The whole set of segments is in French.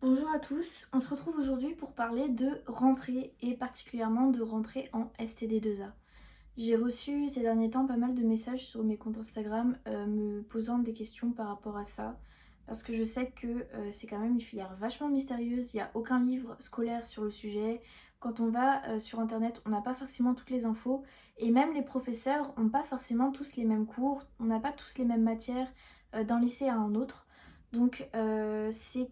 Bonjour à tous, on se retrouve aujourd'hui pour parler de rentrée et particulièrement de rentrée en STD2A. J'ai reçu ces derniers temps pas mal de messages sur mes comptes Instagram me posant des questions par rapport à ça parce que je sais que c'est quand même une filière vachement mystérieuse, il n'y a aucun livre scolaire sur le sujet. Quand on va sur internet, on n'a pas forcément toutes les infos et même les professeurs n'ont pas forcément tous les mêmes cours, on n'a pas tous les mêmes matières d'un lycée à un autre. Donc c'est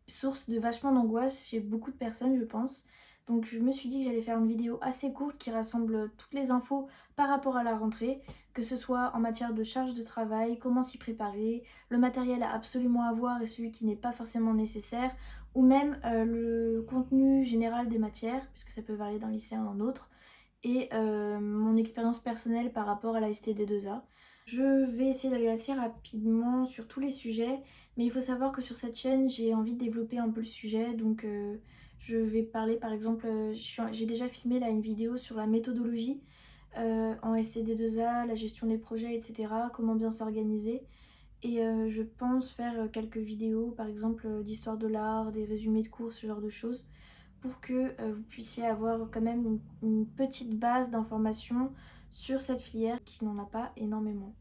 source de vachement d'angoisse chez beaucoup de personnes, je pense. Donc je me suis dit que j'allais faire une vidéo assez courte qui rassemble toutes les infos par rapport à la rentrée, que ce soit en matière de charge de travail, comment s'y préparer, le matériel à absolument avoir et celui qui n'est pas forcément nécessaire, ou même le contenu général des matières, puisque ça peut varier d'un lycée à un autre, et mon expérience personnelle par rapport à la STD2A. Je vais essayer d'aller assez rapidement sur tous les sujets, mais il faut savoir que sur cette chaîne, j'ai envie de développer un peu le sujet, donc je vais parler par exemple, j'ai déjà filmé là une vidéo sur la méthodologie en STD2A, la gestion des projets, etc., comment bien s'organiser. Et je pense faire quelques vidéos, par exemple d'histoire de l'art, des résumés de cours, ce genre de choses, pour que vous puissiez avoir quand même une petite base d'informations sur cette filière qui n'en a pas énormément.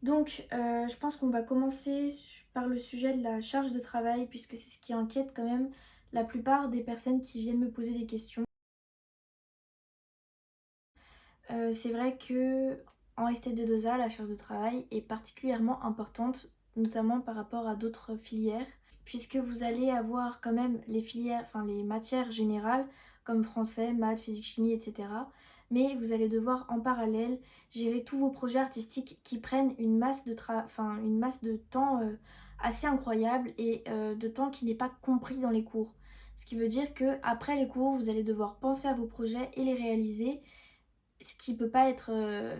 Donc je pense qu'on va commencer par le sujet de la charge de travail, puisque c'est ce qui inquiète quand même la plupart des personnes qui viennent me poser des questions. C'est vrai que en STD2A, la charge de travail est particulièrement importante, notamment par rapport à d'autres filières, puisque vous allez avoir quand même les filières, enfin les matières générales, comme français, maths, physique, chimie, etc. Mais vous allez devoir en parallèle gérer tous vos projets artistiques qui prennent une masse de temps assez incroyable et de temps qui n'est pas compris dans les cours. Ce qui veut dire que après les cours, vous allez devoir penser à vos projets et les réaliser, ce qui peut pas être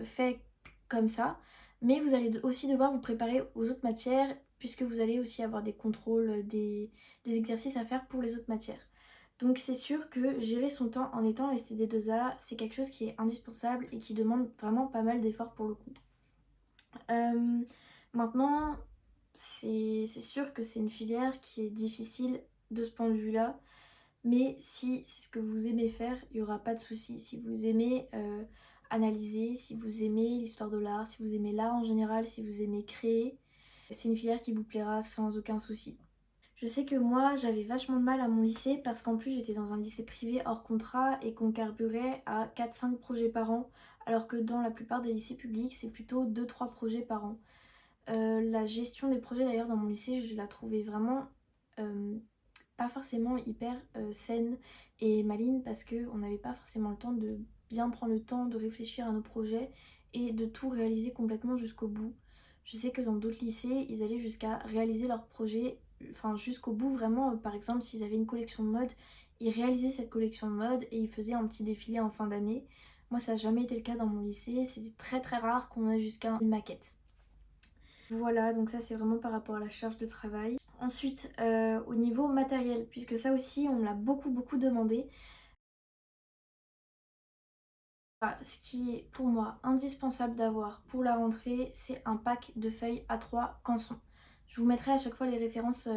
fait comme ça, mais vous allez aussi devoir vous préparer aux autres matières, puisque vous allez aussi avoir des contrôles, des exercices à faire pour les autres matières. Donc c'est sûr que gérer son temps en étant STD2A, c'est quelque chose qui est indispensable et qui demande vraiment pas mal d'efforts pour le coup. Euh, Maintenant, c'est sûr que c'est une filière qui est difficile de ce point de vue-là, mais si c'est ce que vous aimez faire, il n'y aura pas de souci. Si vous aimez analyser, si vous aimez l'histoire de l'art, si vous aimez l'art en général, si vous aimez créer, c'est une filière qui vous plaira sans aucun souci. Je sais que moi, j'avais vachement de mal à mon lycée parce qu'en plus, j'étais dans un lycée privé hors contrat et qu'on carburait à 4-5 projets par an, alors que dans la plupart des lycées publics, c'est plutôt 2-3 projets par an. La gestion des projets d'ailleurs dans mon lycée, je la trouvais vraiment euh, pas forcément hyper saine et maligne parce qu'on n'avait pas forcément le temps de bien prendre le temps de réfléchir à nos projets et de tout réaliser complètement jusqu'au bout. Je sais que dans d'autres lycées, ils allaient jusqu'à réaliser leurs projets, enfin jusqu'au bout vraiment. Par exemple, s'ils avaient une collection de mode, ils réalisaient cette collection de mode et ils faisaient un petit défilé en fin d'année. Moi, ça n'a jamais été le cas dans mon lycée. C'était très très rare qu'on ait jusqu'à une maquette. Voilà, donc ça c'est vraiment par rapport à la charge de travail. Ensuite, au niveau matériel, puisque ça aussi on me l'a beaucoup demandé, ce qui est pour moi indispensable d'avoir pour la rentrée, c'est un pack de feuilles A3 Canson. Je vous mettrai à chaque fois les références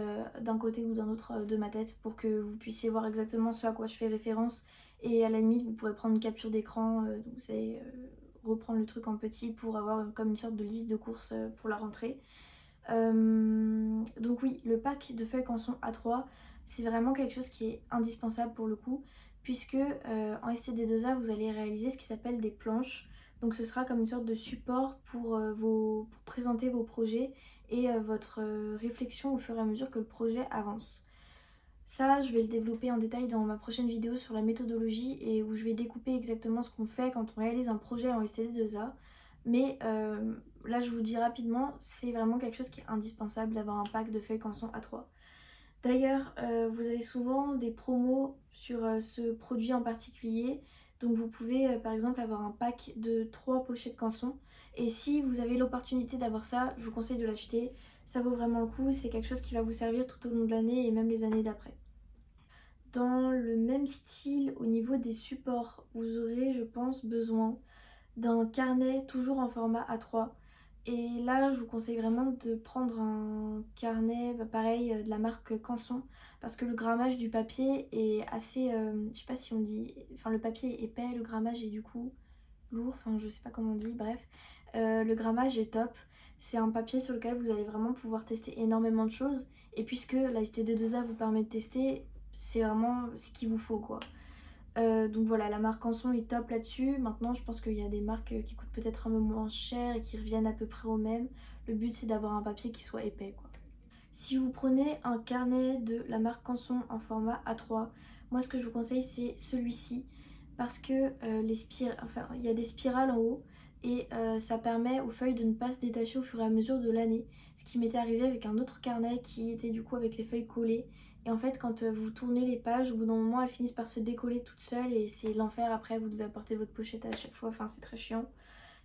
d'un côté ou d'un autre de ma tête pour que vous puissiez voir exactement ce à quoi je fais référence, et à la limite vous pourrez prendre une capture d'écran, donc vous allez reprendre le truc en petit pour avoir comme une sorte de liste de courses pour la rentrée. Donc oui, le pack de feuilles canson A3, c'est vraiment quelque chose qui est indispensable pour le coup, puisque en STD2A, vous allez réaliser ce qui s'appelle des planches. Donc ce sera comme une sorte de support pour présenter vos projets et votre réflexion au fur et à mesure que le projet avance. Ça, je vais le développer en détail dans ma prochaine vidéo sur la méthodologie et où je vais découper exactement ce qu'on fait quand on réalise un projet en STD2A. Mais là, je vous dis rapidement, c'est vraiment quelque chose qui est indispensable d'avoir un pack de feuilles canson A3. D'ailleurs, vous avez souvent des promos sur ce produit en particulier. Donc vous pouvez par exemple avoir un pack de 3 pochettes canson. Et si vous avez l'opportunité d'avoir ça, je vous conseille de l'acheter. Ça vaut vraiment le coup, c'est quelque chose qui va vous servir tout au long de l'année et même les années d'après. Dans le même style, au niveau des supports, vous aurez, je pense, besoin d'un carnet toujours en format A3, Et là, je vous conseille vraiment de prendre un carnet, pareil, de la marque Canson, parce que le grammage du papier est assez, je sais pas si on dit, enfin le papier est épais, le grammage est du coup lourd, enfin je sais pas comment on dit, bref. Le grammage est top, c'est un papier sur lequel vous allez vraiment pouvoir tester énormément de choses, et puisque la STD2A vous permet de tester, c'est vraiment ce qu'il vous faut quoi. Donc voilà, la marque Canson est top là-dessus. Maintenant, je pense qu'il y a des marques qui coûtent peut-être un peu moins cher et qui reviennent à peu près au même. Le but, c'est d'avoir un papier qui soit épais, quoi. Si vous prenez un carnet de la marque Canson en format A3, moi, ce que je vous conseille, c'est celui-ci. Parce que enfin, il y a des spirales en haut et ça permet aux feuilles de ne pas se détacher au fur et à mesure de l'année. Ce qui m'était arrivé avec un autre carnet qui était du coup avec les feuilles collées. Et en fait, quand vous tournez les pages, au bout d'un moment, elles finissent par se décoller toutes seules et c'est l'enfer après. Vous devez apporter votre pochette à chaque fois. Enfin, c'est très chiant.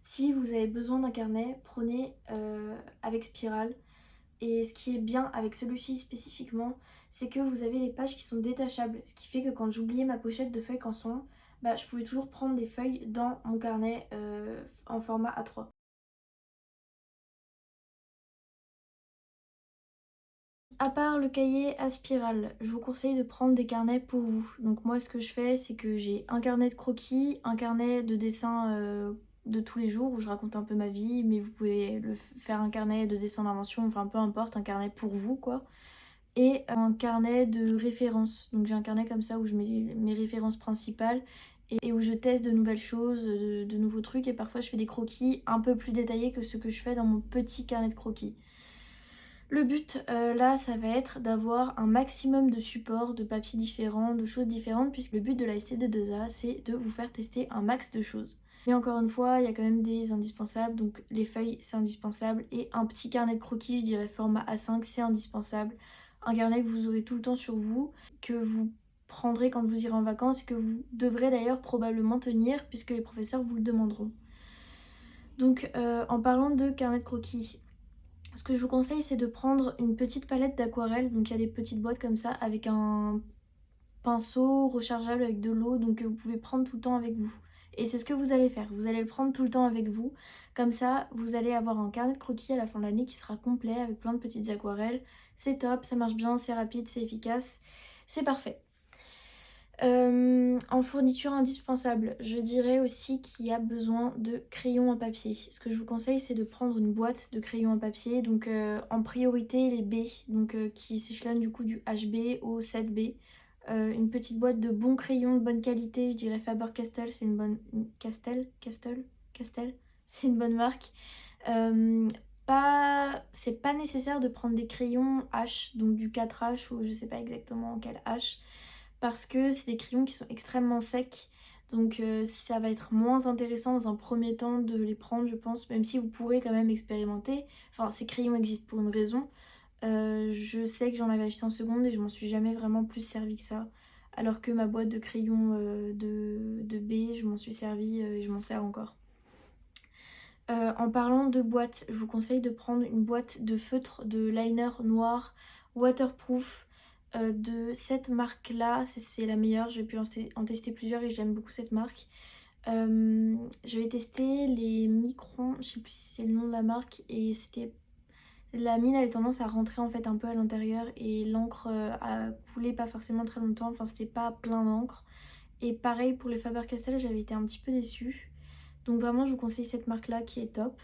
Si vous avez besoin d'un carnet, prenez avec spirale. Et ce qui est bien avec celui-ci spécifiquement, c'est que vous avez les pages qui sont détachables. Ce qui fait que quand j'oubliais ma pochette de feuilles Canson, bah, je pouvais toujours prendre des feuilles dans mon carnet en format A3. À part le cahier à spirale, je vous conseille de prendre des carnets pour vous. Donc moi ce que je fais c'est que j'ai un carnet de croquis, un carnet de dessin de tous les jours où je raconte un peu ma vie, mais vous pouvez faire un carnet de dessin d'invention, enfin peu importe, un carnet pour vous quoi. Et un carnet de références. Donc j'ai un carnet comme ça où je mets mes références principales et où je teste de nouvelles choses, de nouveaux trucs et parfois je fais des croquis un peu plus détaillés que ce que je fais dans mon petit carnet de croquis. Le but là, ça va être d'avoir un maximum de supports, de papiers différents, de choses différentes, puisque le but de la STD2A, c'est de vous faire tester un max de choses. Mais encore une fois, il y a quand même des indispensables, donc les feuilles, c'est indispensable, et un petit carnet de croquis, je dirais format A5, c'est indispensable. Un carnet que vous aurez tout le temps sur vous, que vous prendrez quand vous irez en vacances et que vous devrez d'ailleurs probablement tenir, puisque les professeurs vous le demanderont. Donc en parlant de carnet de croquis, ce que je vous conseille, c'est de prendre une petite palette d'aquarelle. Donc il y a des petites boîtes comme ça avec un pinceau rechargeable avec de l'eau. Donc vous pouvez prendre tout le temps avec vous. Et c'est ce que vous allez faire. Vous allez le prendre tout le temps avec vous. Comme ça, vous allez avoir un carnet de croquis à la fin de l'année qui sera complet avec plein de petites aquarelles. C'est top, ça marche bien, c'est rapide, c'est efficace. C'est parfait. En fourniture indispensable, je dirais aussi qu'il y a besoin de crayons en papier. Ce que je vous conseille, c'est de prendre une boîte de crayons en papier, donc en priorité les B, donc qui s'échelonnent du coup du HB au 7B. Une petite boîte de bons crayons de bonne qualité, je dirais Faber-Castell, c'est une bonne... Castel, c'est une bonne marque. Euh, C'est pas nécessaire de prendre des crayons H, donc du 4H ou je sais pas exactement quel H parce que c'est des crayons qui sont extrêmement secs. Donc ça va être moins intéressant dans un premier temps de les prendre, je pense, même si vous pourrez quand même expérimenter. Enfin, ces crayons existent pour une raison. Je sais que j'en avais acheté en seconde et je m'en suis jamais vraiment plus servi que ça. Alors que ma boîte de crayons de B, je m'en suis servi et je m'en sers encore. En parlant de boîte, je vous conseille de prendre une boîte de feutre de liner noir waterproof de cette marque-là. C'est la meilleure, j'ai pu en tester plusieurs et j'aime beaucoup cette marque. J'avais testé les Micron, je sais plus si c'est le nom de la marque, et c'était... La mine avait tendance à rentrer en fait un peu à l'intérieur et l'encre a coulé pas forcément très longtemps, enfin c'était pas plein d'encre. Et pareil pour les Faber-Castell, j'avais été un petit peu déçue. Donc vraiment, je vous conseille cette marque-là qui est top.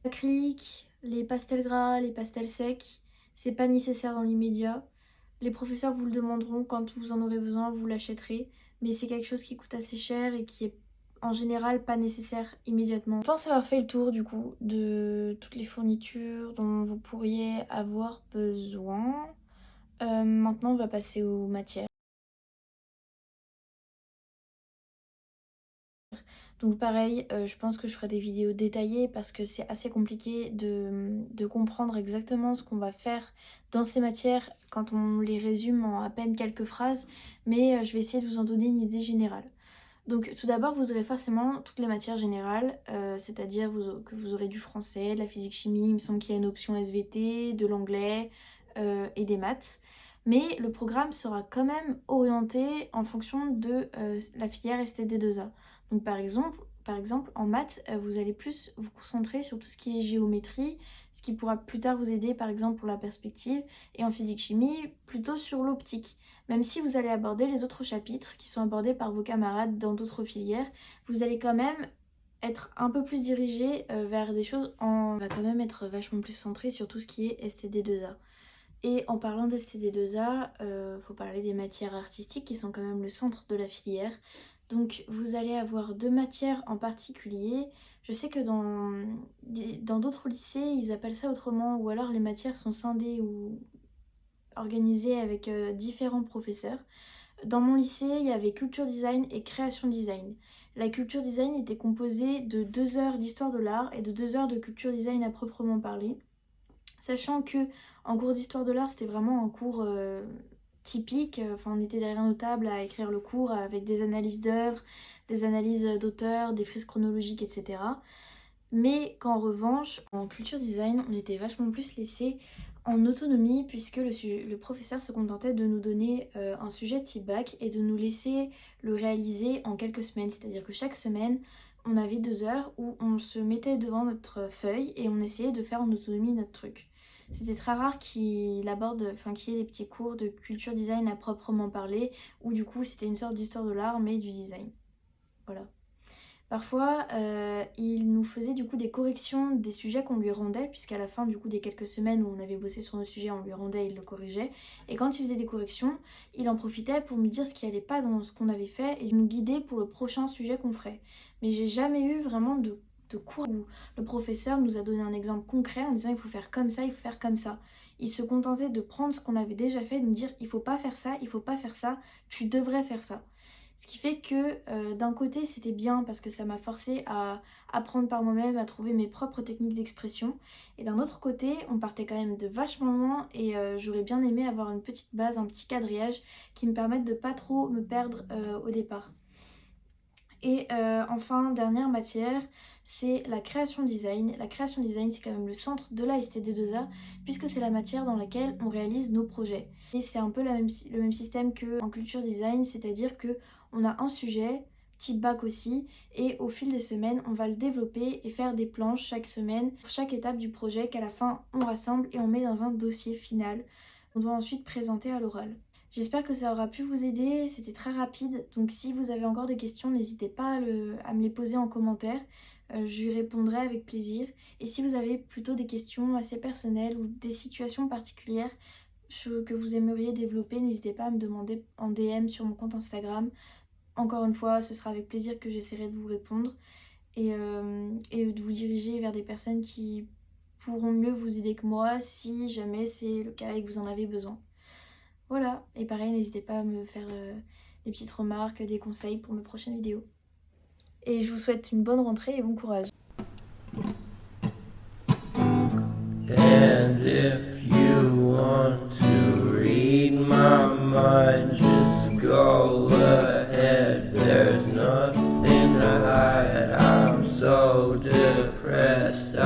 L'acrylique, les pastels gras, les pastels secs, c'est pas nécessaire dans l'immédiat. Les professeurs vous le demanderont quand vous en aurez besoin, vous l'achèterez. Mais c'est quelque chose qui coûte assez cher et qui est en général pas nécessaire immédiatement. Je pense avoir fait le tour du coup de toutes les fournitures dont vous pourriez avoir besoin. Maintenant, on va passer aux matières. Donc pareil, je pense que je ferai des vidéos détaillées parce que c'est assez compliqué de comprendre exactement ce qu'on va faire dans ces matières quand on les résume en à peine quelques phrases, mais je vais essayer de vous en donner une idée générale. Donc tout d'abord, vous aurez forcément toutes les matières générales, c'est-à-dire que vous aurez du français, de la physique-chimie, il me semble qu'il y a une option SVT, de l'anglais et des maths. Mais le programme sera quand même orienté en fonction de la filière STD2A. Donc par exemple, Par exemple, en maths, vous allez plus vous concentrer sur tout ce qui est géométrie, ce qui pourra plus tard vous aider par exemple pour la perspective, et en physique-chimie, plutôt sur l'optique. Même si vous allez aborder les autres chapitres qui sont abordés par vos camarades dans d'autres filières, vous allez quand même être un peu plus dirigé vers des choses on va quand même être vachement plus centré sur tout ce qui est STD2A. Et en parlant de STD2A, faut parler des matières artistiques qui sont quand même le centre de la filière. Donc vous allez avoir deux matières en particulier. Je sais que dans d'autres lycées, ils appellent ça autrement, ou alors les matières sont scindées ou organisées avec différents professeurs. Dans mon lycée, il y avait culture design et création design. La culture design était composée de 2 heures d'histoire de l'art et de 2 heures de culture design à proprement parler. Sachant que en cours d'histoire de l'art, c'était vraiment un cours typique. Enfin, on était derrière nos tables à écrire le cours avec des analyses d'œuvres, des analyses d'auteurs, des frises chronologiques, etc. Mais qu'en revanche, en culture design, on était vachement plus laissé en autonomie puisque le professeur se contentait de nous donner un sujet type bac et de nous laisser le réaliser en quelques semaines. C'est-à-dire que chaque semaine, on avait 2 heures où on se mettait devant notre feuille et on essayait de faire en autonomie notre truc. C'était très rare qu'il y ait des petits cours de culture design à proprement parler, où du coup c'était une sorte d'histoire de l'art mais du design. Voilà. Parfois, il nous faisait du coup des corrections des sujets qu'on lui rendait, puisqu'à la fin du coup des quelques semaines où on avait bossé sur nos sujets, on lui rendait, il le corrigeait. Et quand il faisait des corrections, il en profitait pour nous dire ce qui allait pas dans ce qu'on avait fait et nous guider pour le prochain sujet qu'on ferait. Mais j'ai jamais eu vraiment de cours où le professeur nous a donné un exemple concret en disant il faut faire comme ça, il faut faire comme ça. Il se contentait de prendre ce qu'on avait déjà fait et de nous dire il faut pas faire ça, il faut pas faire ça, tu devrais faire ça. Ce qui fait que d'un côté c'était bien parce que ça m'a forcé à apprendre par moi-même, à trouver mes propres techniques d'expression. Et d'un autre côté, on partait quand même de vachement loin et j'aurais bien aimé avoir une petite base, un petit quadrillage qui me permette de pas trop me perdre au départ. Et enfin, dernière matière, c'est la création design. La création design, c'est quand même le centre de la STD2A, puisque c'est la matière dans laquelle on réalise nos projets. Et c'est un peu le même système qu'en culture design, c'est-à-dire qu'on a un sujet, type bac aussi, et au fil des semaines, on va le développer et faire des planches chaque semaine pour chaque étape du projet qu'à la fin, on rassemble et on met dans un dossier final. On doit ensuite présenter à l'oral. J'espère que ça aura pu vous aider, c'était très rapide, donc si vous avez encore des questions, n'hésitez pas à me les poser en commentaire, je lui répondrai avec plaisir. Et si vous avez plutôt des questions assez personnelles ou des situations particulières que vous aimeriez développer, n'hésitez pas à me demander en DM sur mon compte Instagram. Encore une fois, ce sera avec plaisir que j'essaierai de vous répondre et de vous diriger vers des personnes qui pourront mieux vous aider que moi si jamais c'est le cas et que vous en avez besoin. Voilà, et pareil, n'hésitez pas à me faire des petites remarques, des conseils pour mes prochaines vidéos. Et je vous souhaite une bonne rentrée et bon courage. And if you want to read my mind, just go ahead. There's nothing to hide. I'm so depressed.